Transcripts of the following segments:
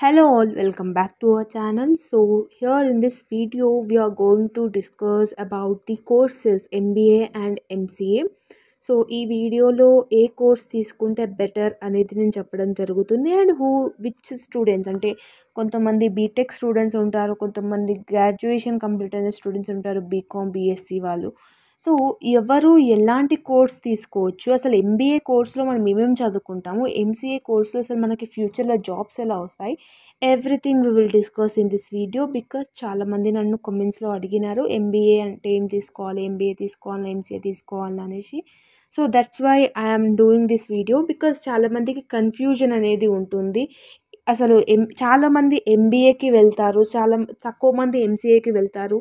Hello all, welcome back to our channel. So here in this video we are going to discuss about the courses MBA and MCA. So ఈ వీడియోలో ఏ course తీసుకుంటే better అనేది నేను చెప్పడం జరుగుతుంది. And which students అంటే కొంతమంది BTech students ఉంటారు, కొంతమంది గ్రాడ్యుయేషన్ కంప్లీట్ అయిన స్టూడెంట్స్ ఉంటారు, బీకామ్ బీఎస్సీ వాళ్ళు. సో ఎవరు ఎలాంటి కోర్స్ తీసుకోవచ్చు, అసలు ఎంబీఏ కోర్స్లో మనం ఏమేమి చదువుకుంటాము, ఎంసీఏ కోర్స్లో అసలు మనకి ఫ్యూచర్లో జాబ్స్ ఎలా వస్తాయి, everything we will discuss in this video. Because చాలామంది నన్ను కామెంట్స్లో అడిగినారు ఎంబీఏ అంటే ఏం తీసుకోవాలి, ఎంబీఏ తీసుకోవాలి, ఎంసీఏ తీసుకోవాలి అనేసి. So that's why I'm doing this video, because చాలామందికి కన్ఫ్యూజన్ అనేది ఉంటుంది. అసలు చాలామంది ఎంబీఏకి వెళ్తారు, చాలా తక్కువ మంది ఎంసీఏకి వెళ్తారు.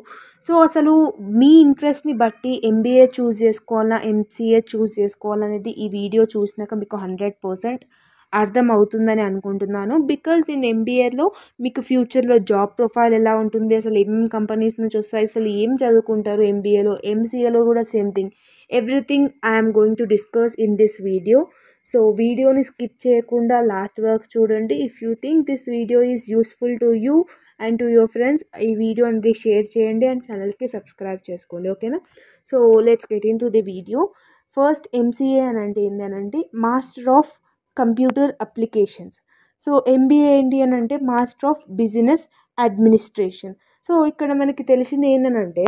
సో అసలు మీ ఇంట్రెస్ట్ని బట్టి ఎంబీఏ చూస్ చేసుకోవాలా, ఎంసీఏ చూస్ చేసుకోవాలనేది ఈ వీడియో చూసినాక మీకు 100% అర్థం అవుతుందని అనుకుంటున్నాను. బికాజ్ నేను ఎంబీఏలో మీకు ఫ్యూచర్లో జాబ్ ప్రొఫైల్ ఎలా ఉంటుంది, అసలు ఏం కంపెనీస్ నుంచి వస్తాయి, అసలు ఏం చదువుకుంటారు ఎంబీఏలో, ఎంసీఏలో కూడా same thing, everything I'm going to discuss in this video. So వీడియోని స్కిప్ చేయకుండా లాస్ట్ వరకు చూడండి. If you think this video is useful to you and to your friends, ఈ వీడియో అనేది షేర్ చేయండి అండ్ ఛానల్కి సబ్స్క్రైబ్ చేసుకోండి, ఓకేనా. So let's get in to the video. First MCA అని అంటే ఏంటంటే master of computer applications. So MBA ఏంటి అని అంటే master of business administration. So ఇక్కడ మనకి తెలిసింది ఏంటంటే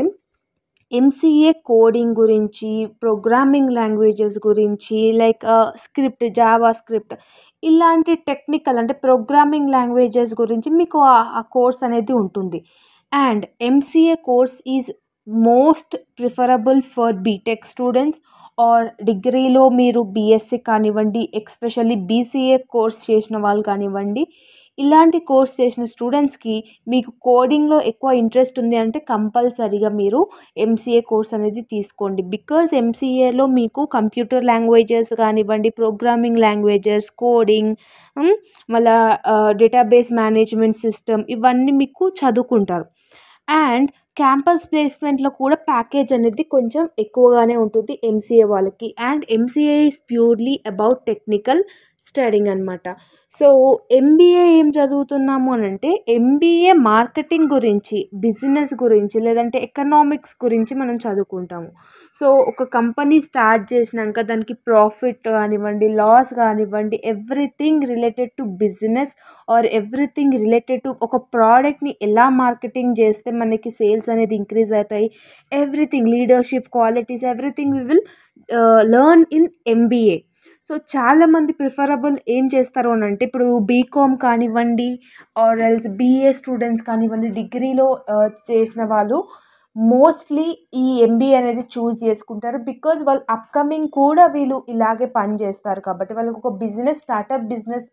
ఎంసీఏ కోడింగ్ గురించి, ప్రోగ్రామింగ్ లాంగ్వేజెస్ గురించి, లైక్ స్క్రిప్ట్, జావా స్క్రిప్ట్, ఇలాంటి టెక్నికల్ అంటే ప్రోగ్రామింగ్ లాంగ్వేజెస్ గురించి మీకు ఆ కోర్స్ అనేది ఉంటుంది. And MCA course is most preferable for BTech students or డిగ్రీలో మీరు బీఎస్సీ కానివ్వండి, ఎస్పెషల్లీ బీసీఏ కోర్స్ చేసిన వాళ్ళు కానివ్వండి, ఇలాంటి కోర్స్ చేసిన స్టూడెంట్స్కి మీకు కోడింగ్లో ఎక్కువ ఇంట్రెస్ట్ ఉంది అంటే కంపల్సరీగా మీరు ఎంసీఏ కోర్స్ అనేది తీసుకోండి. బికాజ్ ఎంసీఏలో మీకు కంప్యూటర్ లాంగ్వేజెస్ కానివ్వండి, ప్రోగ్రామింగ్ లాంగ్వేజెస్, కోడింగ్, మళ్ళీ డేటాబేస్ మేనేజ్మెంట్ సిస్టమ్, ఇవన్నీ మీకు చదువుకుంటారు. అండ్ క్యాంపస్ ప్లేస్మెంట్లో కూడా ప్యాకేజ్ అనేది కొంచెం ఎక్కువగానే ఉంటుంది ఎంసీఏ వాళ్ళకి. And MCA is purely about technical studying అనమాట. సో ఎంబీఏ ఏం చదువుతున్నాము అని అంటే ఎంబీఏ మార్కెటింగ్ గురించి, బిజినెస్ గురించి, లేదంటే ఎకనామిక్స్ గురించి మనం చదువుకుంటాము. సో ఒక కంపెనీ స్టార్ట్ చేసినాక దానికి ప్రాఫిట్ కానివ్వండి, లాస్ కానివ్వండి, everything related to business are everything related to ఒక ప్రోడక్ట్ని ఎలా మార్కెటింగ్ చేస్తే మనకి సేల్స్ అనేది ఇంక్రీజ్ అవుతాయి, everything, leadership qualities, everything we will learn in MBA. So చాలామంది ప్రిఫరబుల్ ఏం చేస్తారు అని అంటే ఇప్పుడు బీకామ్ కానివ్వండి ఆర్ ఎల్స్ బీఏ స్టూడెంట్స్ కానివ్వండి, డిగ్రీలో చేసిన వాళ్ళు మోస్ట్లీ ఈ ఎంబీఏ అనేది చూస్ చేసుకుంటారు. బికాజ్ వాళ్ళు అప్కమింగ్ కూడా వీళ్ళు ఇలాగే పని చేస్తారు కాబట్టి వాళ్ళకి ఒక బిజినెస్, స్టార్టప్ బిజినెస్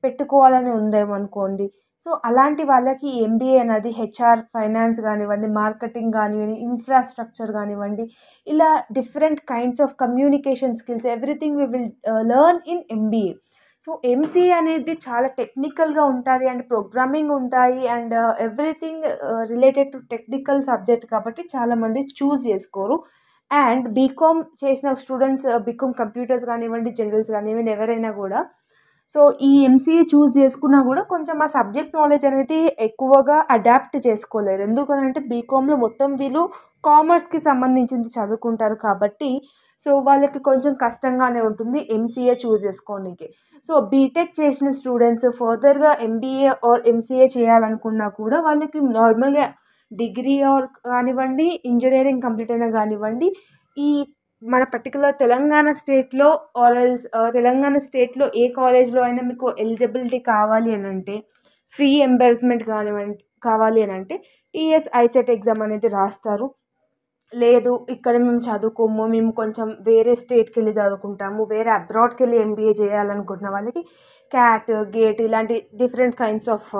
పెట్టుకోవాలని ఉందేమో అనుకోండి. సో అలాంటి వాళ్ళకి ఎంబీఏ అనేది హెచ్ఆర్, ఫైనాన్స్ కానివ్వండి, మార్కెటింగ్ కానివ్వండి, ఇన్ఫ్రాస్ట్రక్చర్ కానివ్వండి, ఇలా different kinds of communication skills, everything we will learn in MBA. So MCA అనేది చాలా టెక్నికల్గా ఉంటుంది అండ్ ప్రోగ్రామింగ్ ఉంటాయి and everything related to technical subject కాబట్టి చాలామంది చూస్ చేసుకోరు. అండ్ బీకామ్ చేసిన స్టూడెంట్స్, బీకామ్ కంప్యూటర్స్ కానివ్వండి, జనరల్స్ కానివ్వండి, ఎవరైనా కూడా సో ఈ ఎంసీఏ చూస్ చేసుకున్నా కూడా కొంచెం ఆ సబ్జెక్ట్ నాలెడ్జ్ అనేది ఎక్కువగా అడాప్ట్ చేసుకోలేరు. ఎందుకంటే బీకామ్లో మొత్తం వీళ్ళు కామర్స్కి సంబంధించింది చదువుకుంటారు కాబట్టి సో వాళ్ళకి కొంచెం కష్టంగానే ఉంటుంది ఎంసీఏ చూస్ చేసుకోవడానికి. సో బీటెక్ చేసిన స్టూడెంట్స్ ఫర్దర్గా ఎంబీఏ ఆర్ ఎంసీఏ చేయాలనుకున్నా కూడా వాళ్ళకి నార్మల్గా డిగ్రీ ఆర్ కానివ్వండి, ఇంజనీరింగ్ కంప్లీట్ అయినా కానివ్వండి, ఈ మన పర్టికులర్ తెలంగాణ స్టేట్లో ఆర్ ఎల్స్ తెలంగాణ స్టేట్లో ఏ కాలేజ్లో అయినా మీకు ఎలిజిబిలిటీ కావాలి అని అంటే, ఫ్రీ ఎంబర్స్మెంట్ కావాలి అని అంటే టీఎస్ ఐసెట్ ఎగ్జామ్ అనేది రాస్తారు. లేదు ఇక్కడ మేము చదువుకోము, మేము కొంచెం వేరే స్టేట్కి వెళ్ళి చదువుకుంటాము, వేరే అబ్రాడ్కి వెళ్ళి ఎంబీఏ చేయాలనుకుంటున్న వాళ్ళకి క్యాట్, గేట్ ఇలాంటి డిఫరెంట్ కైండ్స్ ఆఫ్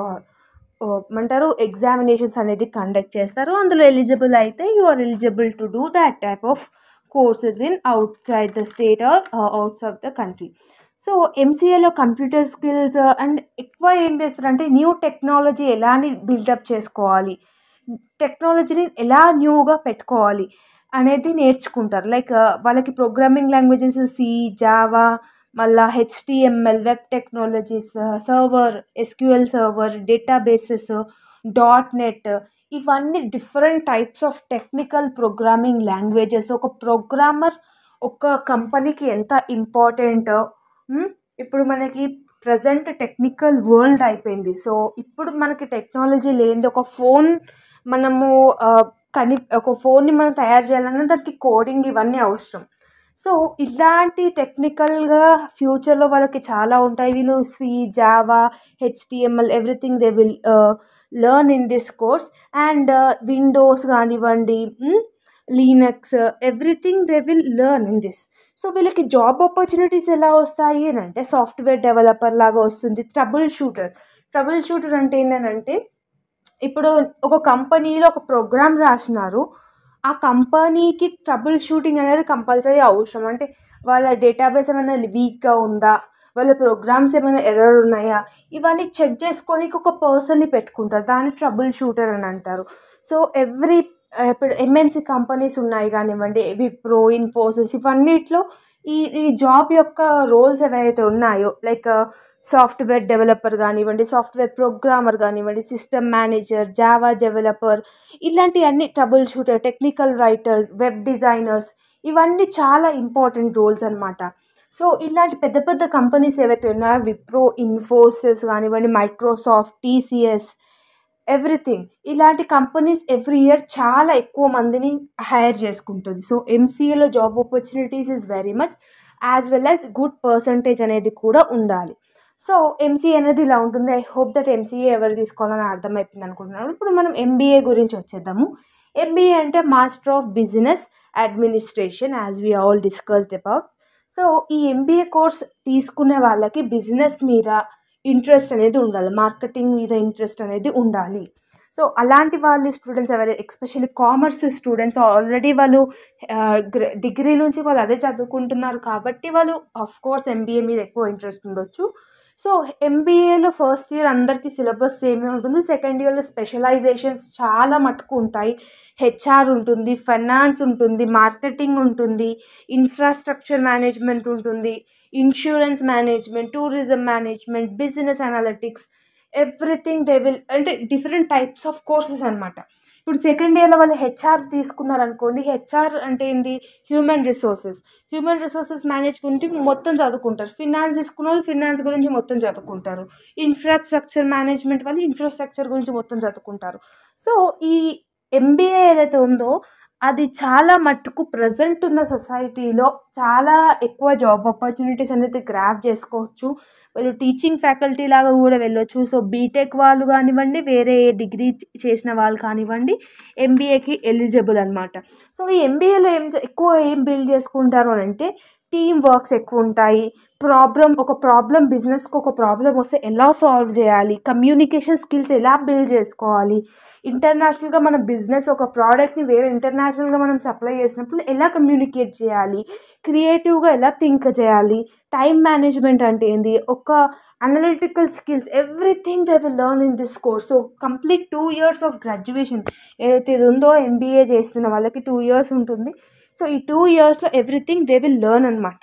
ఏమంటారు ఎగ్జామినేషన్స్ అనేది కండక్ట్ చేస్తారు. అందులో ఎలిజిబుల్ అయితే you are eligible to do that type of courses in outside the state or outs of the country. So ఎంసీఏలో కంప్యూటర్ స్కిల్స్ అండ్ ఎక్కువ ఏం చేస్తారంటే న్యూ టెక్నాలజీ ఎలా బిల్డప్ చేసుకోవాలి, టెక్నాలజీని ఎలా న్యూగా పెట్టుకోవాలి అనేది నేర్చుకుంటారు. లైక్ వాళ్ళకి ప్రోగ్రామింగ్ లాంగ్వేజెస్ సి, జావా, మళ్ళీ HTML, web technologies, server, SQL server, databases, .NET, ఇవన్నీ different types of technical programming languages. ఒక ప్రోగ్రామర్ ఒక కంపెనీకి ఎంత ఇంపార్టెంట్. ఇప్పుడు మనకి ప్రజెంట్ టెక్నికల్ వరల్డ్ అయిపోయింది. సో ఇప్పుడు మనకి టెక్నాలజీ లేనిది ఒక ఫోన్ మనము ఒక ఫోన్ని మనం తయారు చేయాలన్నా దానికి కోడింగ్ ఇవన్నీ అవసరం. సో ఇలాంటి టెక్నికల్గా ఫ్యూచర్లో వాళ్ళకి చాలా ఉంటాయి. వీళ్ళు C, Java, HTML everything they will learn in this course. And Windows కానివ్వండి, Linux, everything they will learn in this. So వీళ్ళకి జాబ్ ఆపర్చునిటీస్ ఎలా వస్తాయి అని అంటే సాఫ్ట్వేర్ డెవలపర్ లాగా వస్తుంది. ట్రబుల్ షూటర్ అంటే ఏంటంటే ఇప్పుడు ఒక కంపెనీలో ఒక ప్రోగ్రామ్ రాసినారు, ఆ కంపెనీకి ట్రబుల్ షూటింగ్ అనేది కంపల్సరీ అవసరం. అంటే వాళ్ళ డేటాబేస్ ఏమైనా వీక్గా ఉందా, వాళ్ళ ప్రోగ్రామ్స్ ఏమైనా ఎర్రర్ ఉన్నాయా, ఇవన్నీ చెక్ చేసుకోనికి ఒక పర్సన్ని పెట్టుకుంటారు. దాన్ని ట్రబుల్ షూటర్ అని అంటారు. సో ఇప్పుడు ఎంఎన్సి కంపెనీస్ ఉన్నాయి కానివ్వండి, విప్రో, ఇన్ఫోసిస్, ఇవన్నిట్లో ఈ జాబ్ యొక్క రోల్స్ ఏవైతే ఉన్నాయో లైక్ సాఫ్ట్వేర్ డెవలపర్ కానివ్వండి, సాఫ్ట్వేర్ ప్రోగ్రామర్ కానివ్వండి, సిస్టమ్ మేనేజర్, జావా డెవలపర్, ఇలాంటివన్నీ trouble shooter, technical writer, web designers, ఇవన్నీ చాలా ఇంపార్టెంట్ రోల్స్ అనమాట. సో ఇలాంటి పెద్ద పెద్ద కంపెనీస్ ఏవైతే ఉన్నాయో విప్రో, ఇన్ఫోసిస్ కానివ్వండి, మైక్రోసాఫ్ట్, టీసీఎస్, ఎవ్రీథింగ్, ఇలాంటి కంపెనీస్ ఎవ్రీ ఇయర్ చాలా ఎక్కువ మందిని హైర్ చేసుకుంటుంది. సో ఎంసీఏలో job opportunities is very much, as well as good percentage అనేది కూడా ఉండాలి. సో ఎంసీఏ అనేది ఇలా ఉంటుంది. ఐ హోప్ దట్ ఎంసీఏ ఎవరు తీసుకోవాలని అర్థమైపోయింది అనుకుంటున్నాను. ఇప్పుడు మనం ఎంబీఏ గురించి వచ్చేద్దాము. ఎంబీఏ అంటే master of business administration, as we all discussed about. So ఈ ఎంబీఏ కోర్స్ తీసుకునే వాళ్ళకి బిజినెస్ మీద ఇంట్రెస్ట్ అనేది ఉండాలి, మార్కెటింగ్ మీద ఇంట్రెస్ట్ అనేది ఉండాలి. సో అలాంటి వాళ్ళు స్టూడెంట్స్ ఎవరైతే ఎస్పెషల్లీ కామర్స్ స్టూడెంట్స్ ఆల్రెడీ వాళ్ళు డిగ్రీ నుంచి వాళ్ళు అదే చదువుకుంటున్నారు కాబట్టి వాళ్ళు ఆఫ్కోర్స్ ఎంబీఏ మీద ఎక్కువ ఇంట్రెస్ట్ ఉండొచ్చు. సో ఎంబీఏలో ఫస్ట్ ఇయర్ అందరికీ సిలబస్ సేమే ఉంటుంది. సెకండ్ ఇయర్లో స్పెషలైజేషన్స్ చాలా మటుకు ఉంటాయి. హెచ్ఆర్ ఉంటుంది, ఫైనాన్స్ ఉంటుంది, మార్కెటింగ్ ఉంటుంది, ఇన్ఫ్రాస్ట్రక్చర్ మేనేజ్మెంట్ ఉంటుంది, insurance management, tourism management, business analytics, everything they will, అంటే డిఫరెంట్ టైప్స్ ఆఫ్ కోర్సెస్ అనమాట. ఇప్పుడు సెకండ్ ఇయర్లో వాళ్ళు హెచ్ఆర్ తీసుకున్నారనుకోండి, హెచ్ఆర్ అంటే ఏంది, హ్యూమన్ రిసోర్సెస్ మేనేజ్మెంట్ మొత్తం చదువుకుంటారు. ఫినాన్స్ తీసుకున్న వాళ్ళు ఫినాన్స్ గురించి మొత్తం చదువుకుంటారు. ఇన్ఫ్రాస్ట్రక్చర్ మేనేజ్మెంట్ వాళ్ళు ఇన్ఫ్రాస్ట్రక్చర్ గురించి మొత్తం చదువుకుంటారు. సో ఈ ఎంబీఏ ఏదైతే ఉందో అది చాలా మట్టుకు ప్రజెంట్ ఉన్న సొసైటీలో చాలా ఎక్కువ జాబ్ ఆపర్చునిటీస్ అనేది గ్రాబ్ చేసుకోవచ్చు. వాళ్ళు టీచింగ్ ఫ్యాకల్టీ లాగా కూడా వెళ్ళొచ్చు. సో బీటెక్ వాళ్ళు కానివ్వండి, వేరే డిగ్రీ చేసిన వాళ్ళు కానివ్వండి, ఎంబీఏకి ఎలిజిబుల్ అనమాట. సో ఈ ఎంబీఏలో ఎక్కువ ఏం బిల్డ్ చేసుకుంటారు అని అంటే టీమ్ వర్క్స్ ఎక్కువ ఉంటాయి. ఒక ప్రాబ్లం బిజినెస్కి ఒక ప్రాబ్లం వస్తే ఎలా సాల్వ్ చేయాలి, కమ్యూనికేషన్ స్కిల్స్ ఎలా బిల్డ్ చేసుకోవాలి, ఇంటర్నేషనల్గా మన బిజినెస్ ఒక ప్రోడక్ట్ని వేరే ఇంటర్నేషనల్గా మనం సప్లై చేసినప్పుడు ఎలా కమ్యూనికేట్ చేయాలి, క్రియేటివ్గా ఎలా థింక్ చేయాలి, టైం మేనేజ్మెంట్ అంటే ఏంది, ఒక analytical skills, everything they will learn in this course. So complete 2 years of graduation ఏదైతే ఇది ఉందో ఎంబీఏ చేస్తున్న వాళ్ళకి 2 years ఉంటుంది. సో ఈ 2 yearsలో ఎవ్రీథింగ్ దే విల్ లెర్న్ అనమాట.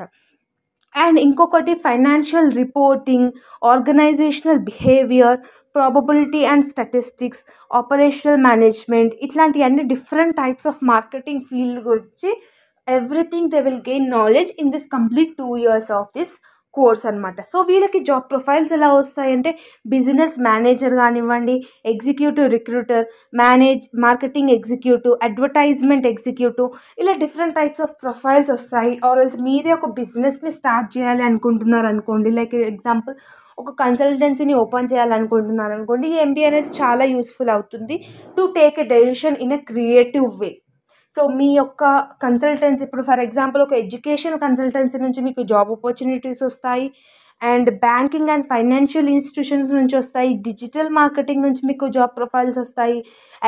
అండ్ ఇంకొకటి financial reporting, organisational behaviour, probability and statistics, operational management, ఇట్లాంటివన్నీ different types of marketing field గురించి everything they will gain knowledge in this complete 2 years of this course అనమాట. So వీళ్ళకి job profiles ఎలా వస్తాయంటే business manager కానివ్వండి, executive recruiter, marketing executive, advertisement executive, ఇలా different types of profiles వస్తాయి. Or else మీరే ఒక బిజినెస్ని స్టార్ట్ చేయాలి అనుకుంటున్నారు అనుకోండి, లైక్ ఎగ్జాంపుల్ ఒక కన్సల్టెన్సీని ఓపెన్ చేయాలనుకుంటున్నారు అనుకోండి, ఈ ఎంబీఏ అనేది చాలా యూస్ఫుల్ అవుతుంది to take a decision in a creative way. So మీ యొక్క కన్సల్టెన్సీ, ఇప్పుడు ఫర్ ఎగ్జాంపుల్ ఒక ఎడ్యుకేషన్ కన్సల్టెన్సీ నుంచి మీకు జాబ్ ఆపర్చునిటీస్ వస్తాయి, and banking and financial institutions నుంచి వస్తాయి, డిజిటల్ మార్కెటింగ్ నుంచి మీకు జాబ్ ప్రొఫైల్స్ వస్తాయి,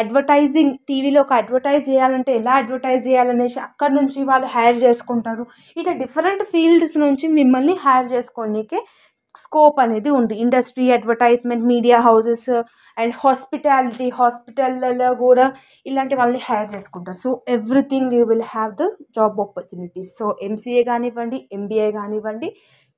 అడ్వర్టైజింగ్, టీవీలో ఒక అడ్వర్టైజ్ చేయాలంటే ఎలా అడ్వర్టైజ్ చేయాలనేసి అక్కడ నుంచి వాళ్ళు హైర్ చేసుకుంటారు. ఇట్లా డిఫరెంట్ ఫీల్డ్స్ నుంచి మిమ్మల్ని హైర్ చేసుకోనికే స్కోప్ అనేది ఉంది. Industry, advertisement, media houses and హాస్పిటల్లో కూడా ఇలాంటి వాళ్ళని హైర్ చేసుకుంటారు. So everything you will have the job opportunities. So MCA కానివ్వండి, ఎంబీఏ కానివ్వండి,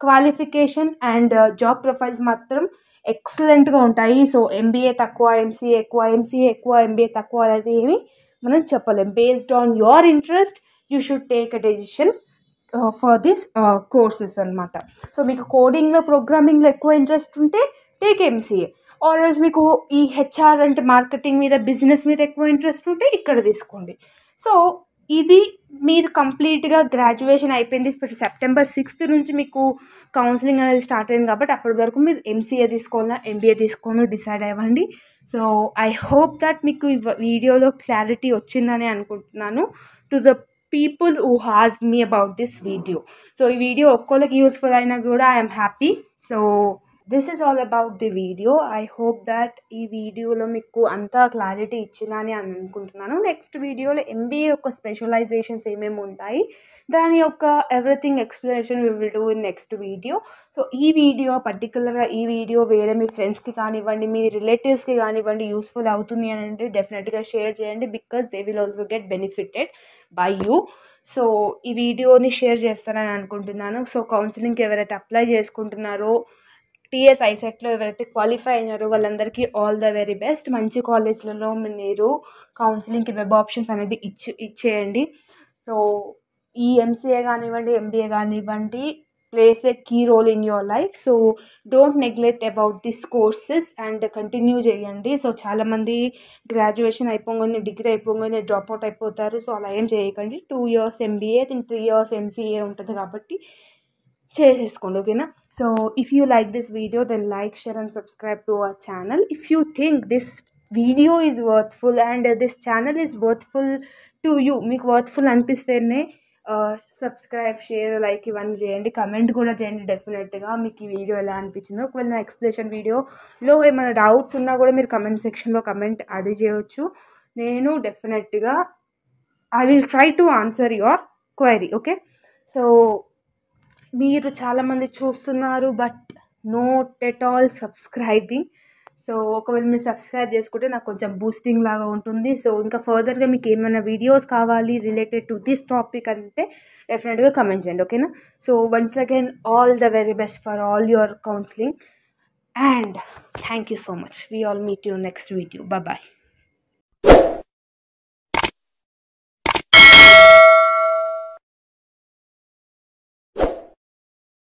క్వాలిఫికేషన్ అండ్ జాబ్ ప్రొఫైల్స్ మాత్రం ఎక్సలెంట్గా ఉంటాయి. సో ఎంబీఏ తక్కువ, ఎంసీఏ ఎక్కువ, ఎంసీఏ ఎక్కువ, ఎంబీఏ తక్కువ అనేది ఏమి మనం చెప్పలేం. Based on your interest you should take a decision for this courses అనమాట. సో మీకు కోడింగ్లో, ప్రోగ్రామింగ్లో ఎక్కువ ఇంట్రెస్ట్ ఉంటే టేక్ ఎంసీఏ. ఆల్రెడీ మీకు ఈ హెచ్ఆర్ అంటే మార్కెటింగ్ మీద, బిజినెస్ మీద ఎక్కువ ఇంట్రెస్ట్ ఉంటే ఇక్కడ తీసుకోండి. సో ఇది మీరు కంప్లీట్గా గ్రాడ్యుయేషన్ అయిపోయింది. ఇప్పుడు September 6th నుంచి మీకు కౌన్సిలింగ్ అనేది స్టార్ట్ అయింది కాబట్టి అప్పటి వరకు మీరు ఎంసీఏ తీసుకోవాలా, ఎంబీఏ తీసుకోవాలో డిసైడ్ అవ్వండి. సో ఐ హోప్ దట్ మీకు ఈ వీడియోలో క్లారిటీ వచ్చిందని అనుకుంటున్నాను. To the people who has me about this video. So ఈ వీడియో ఒక్కొక్కరికి యూస్ఫుల్ అయినా కూడా I'm happy. So this is all about the video. I hope that ఈ వీడియోలో మీకు అంతా క్లారిటీ ఇచ్చిందని అనుకుంటున్నాను. నెక్స్ట్ వీడియోలో ఎంబీఏ యొక్క స్పెషలైజేషన్స్ ఏమేమి ఉంటాయి, దాని యొక్క everything explanation we will do in next video. So ఈ వీడియో పర్టికులర్గా ఈ వీడియో వేరే మీ ఫ్రెండ్స్కి కానివ్వండి, మీ రిలేటివ్స్కి కానివ్వండి యూస్ఫుల్ అవుతుంది అని అంటే డెఫినెట్గా షేర్ చేయండి, because they will also get benefited by you. So ఈ వీడియోని షేర్ చేస్తారని అనుకుంటున్నాను. సో కౌన్సిలింగ్కి ఎవరైతే అప్లై చేసుకుంటున్నారో, టీఎస్ ఐసెట్లో ఎవరైతే క్వాలిఫై అయినారో వాళ్ళందరికీ ఆల్ ద వెరీ బెస్ట్. మంచి కాలేజ్లలో మీరు కౌన్సిలింగ్కి వెబ్ ఆప్షన్స్ అనేది ఇచ్చేయండి. సో ఈ ఎంసీఏ కానివ్వండి, ఎంబీఏ కానివ్వండి, plays a key role in your life. So don't neglect about this courses and continue చేయండి. సో చాలామంది గ్రాడ్యుయేషన్ అయిపోగానే, డిగ్రీ అయిపోగానే డ్రాప్ అవుట్ అయిపోతారు. సో అలా ఏం చేయకండి. 2 years ఎంబీఏ, 3 years ఎంసీఏ ఉంటుంది కాబట్టి చేసేసుకోండి, ఓకేనా. So if you like this video then like, share and subscribe to our channel. If you think this video is worthful and this channel is worthful to you, మీకు worthful అనిపిస్తేనే subscribe, share, like ఇవన్నీ చేయండి. Comment కూడా చేయండి డెఫినెట్గా మీకు ఈ video ఎలా అనిపించిందో. ఒకవేళ నా ఎక్స్ప్లెనేషన్ వీడియోలో ఏమైనా డౌట్స్ ఉన్నా కూడా మీరు కమెంట్ సెక్షన్లో కమెంట్ అడిగి చేయవచ్చు. నేను డెఫినెట్గా I will try to answer your query, okay. So మీరు చాలామంది చూస్తున్నారు but note at all subscribing. So ఒకవేళ మీరు సబ్స్క్రైబ్ చేసుకుంటే నాకు కొంచెం బూస్టింగ్ లాగా ఉంటుంది. సో ఇంకా ఫర్దర్గా మీకు ఏమైనా వీడియోస్ కావాలి రిలేటెడ్ టు దిస్ టాపిక్ అంటే డెఫినెట్గా కమెంట్ చేయండి, ఓకేనా. So once again all the very best for all your counselling and thank you so much. We all meet you next video. Bye.